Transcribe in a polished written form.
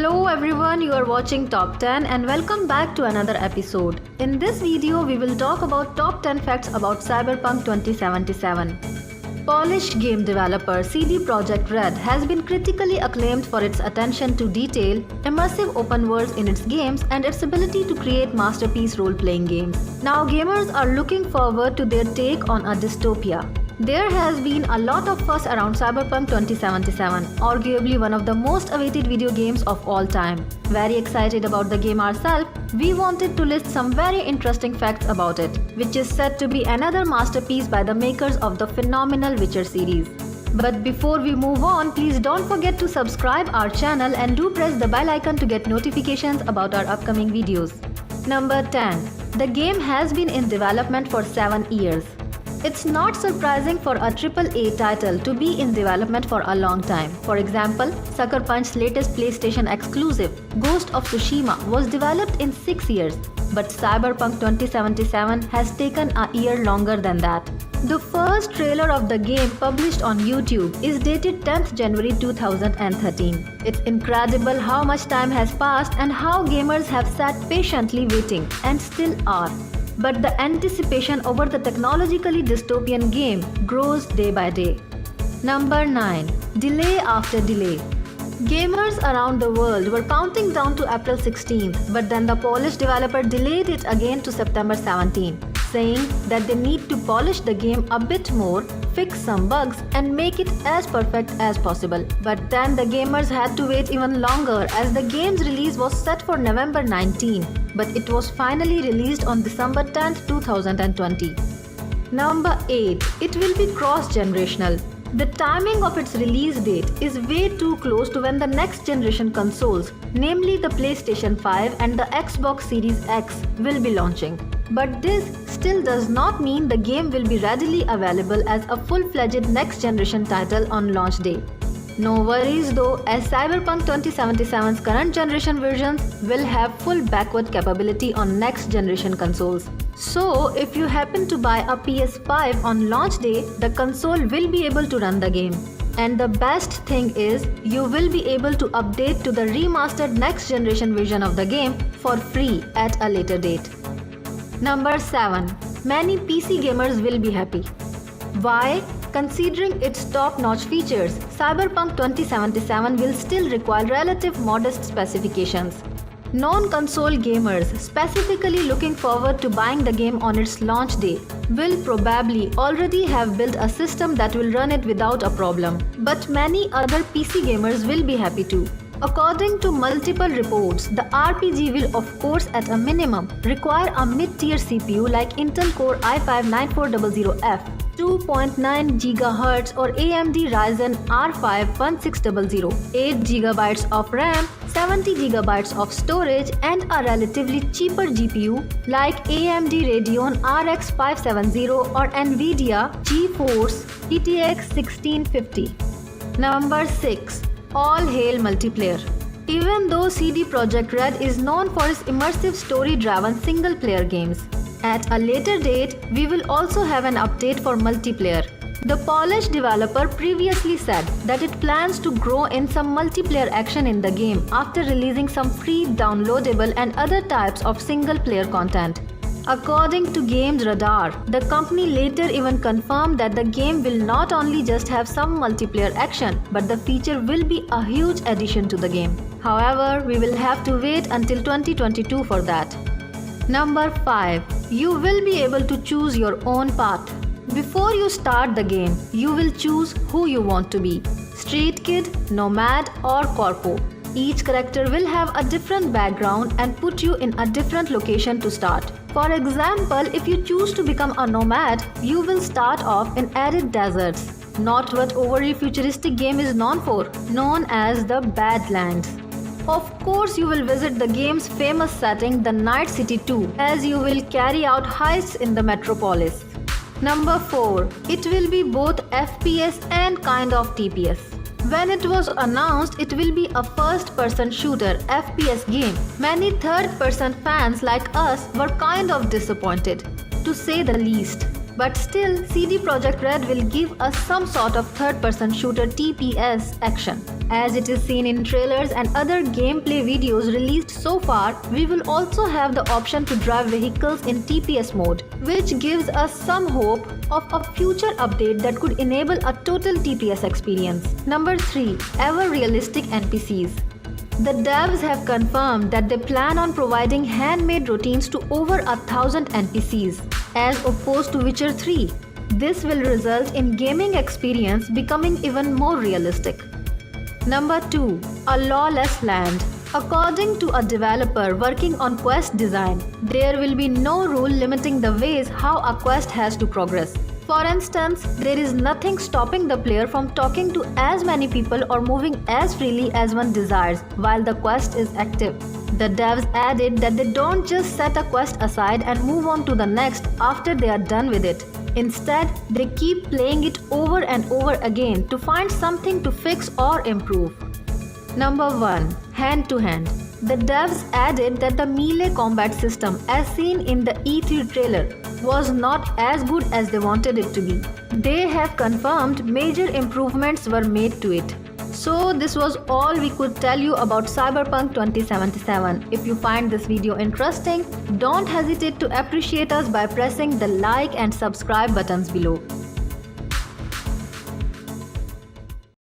Hello everyone, you are watching Top 10 and welcome back to another episode. In this video, we will talk about top 10 facts about Cyberpunk 2077. Polished game developer CD Projekt Red has been critically acclaimed for its attention to detail, immersive open worlds in its games, and its ability to create masterpiece role-playing games. Now gamers are looking forward to their take on a dystopia. There has been a lot of fuss around Cyberpunk 2077, arguably one of the most awaited video games of all time. Very excited about the game ourselves, we wanted to list some very interesting facts about it, which is said to be another masterpiece by the makers of the phenomenal Witcher series. But before we move on, please don't forget to subscribe our channel and do press the bell icon to get notifications about our upcoming videos. Number 10. The game has been in development for 7 years. It's not surprising for a AAA title to be in development for a long time. For example, Sucker Punch's latest PlayStation exclusive, Ghost of Tsushima, was developed in 6 years, but Cyberpunk 2077 has taken a year longer than that. The first trailer of the game published on YouTube is dated 10th January 2013. It's incredible how much time has passed and how gamers have sat patiently waiting and still are. But the anticipation over the technologically dystopian game grows day by day. Number 9. Delay after delay. Gamers around the world were counting down to April 16th, but then the Polish developer delayed it again to September 17, saying that they need to polish the game a bit more, fix some bugs, and make it as perfect as possible. But then the gamers had to wait even longer as the game's release was set for November 19, but it was finally released on December 10, 2020. Number 8. It will be cross-generational. The timing of its release date is way too close to when the next generation consoles, namely the PlayStation 5 and the Xbox Series X, will be launching. But this still does not mean the game will be readily available as a full-fledged next-generation title on launch day. No worries though, as Cyberpunk 2077's current generation versions will have full backward capability on next-generation consoles. So, if you happen to buy a PS5 on launch day, the console will be able to run the game. And the best thing is, you will be able to update to the remastered next-generation version of the game for free at a later date. Number 7. Many PC gamers will be happy. Why? Considering its top-notch features, Cyberpunk 2077 will still require relative modest specifications. Non-console gamers specifically looking forward to buying the game on its launch day will probably already have built a system that will run it without a problem. But many other PC gamers will be happy too. According to multiple reports, the RPG will of course at a minimum require a mid-tier CPU like Intel Core i5-9400F, 2.9 GHz or AMD Ryzen R5 1600, 8 GB of RAM, 70 GB of storage, and a relatively cheaper GPU like AMD Radeon RX 570 or Nvidia GeForce GTX 1650. Number 6. All hail multiplayer. Even though CD Projekt Red is known for its immersive story-driven single-player games, at a later date, we will also have an update for multiplayer. The Polish developer previously said that it plans to grow in some multiplayer action in the game after releasing some free downloadable and other types of single-player content. According to Games Radar, the company later even confirmed that the game will not only just have some multiplayer action, but the feature will be a huge addition to the game. However, we will have to wait until 2022 for that. Number 5. You will be able to choose your own path. Before you start the game, you will choose who you want to be: street kid, nomad, or corpo. Each character will have a different background and put you in a different location to start. For example, if you choose to become a nomad, you will start off in arid deserts, not what overly futuristic game is known for, known as the Badlands. Of course, you will visit the game's famous setting, the Night City 2, as you will carry out heists in the metropolis. Number 4. It will be both FPS and kind of TPS. When it was announced it will be a first-person shooter FPS game, many third-person fans like us were kind of disappointed, to say the least. But still, CD Projekt Red will give us some sort of third-person shooter TPS action. As it is seen in trailers and other gameplay videos released so far, we will also have the option to drive vehicles in TPS mode, which gives us some hope of a future update that could enable a total TPS experience. Number 3. Ever realistic NPCs. The devs have confirmed that they plan on providing handmade routines to over 1,000 NPCs, as opposed to Witcher 3. This will result in gaming experience becoming even more realistic. Number 2. A lawless land. According to a developer working on quest design, there will be no rule limiting the ways how a quest has to progress. For instance, there is nothing stopping the player from talking to as many people or moving as freely as one desires while the quest is active. The devs added that they don't just set a quest aside and move on to the next after they are done with it. Instead, they keep playing it over and over again to find something to fix or improve. Number 1. Hand-to-hand. The devs added that the melee combat system as seen in the E3 trailer was not as good as they wanted it to be. They have confirmed major improvements were made to it. So this was all we could tell you about Cyberpunk 2077. If you find this video interesting, don't hesitate to appreciate us by pressing the like and subscribe buttons below.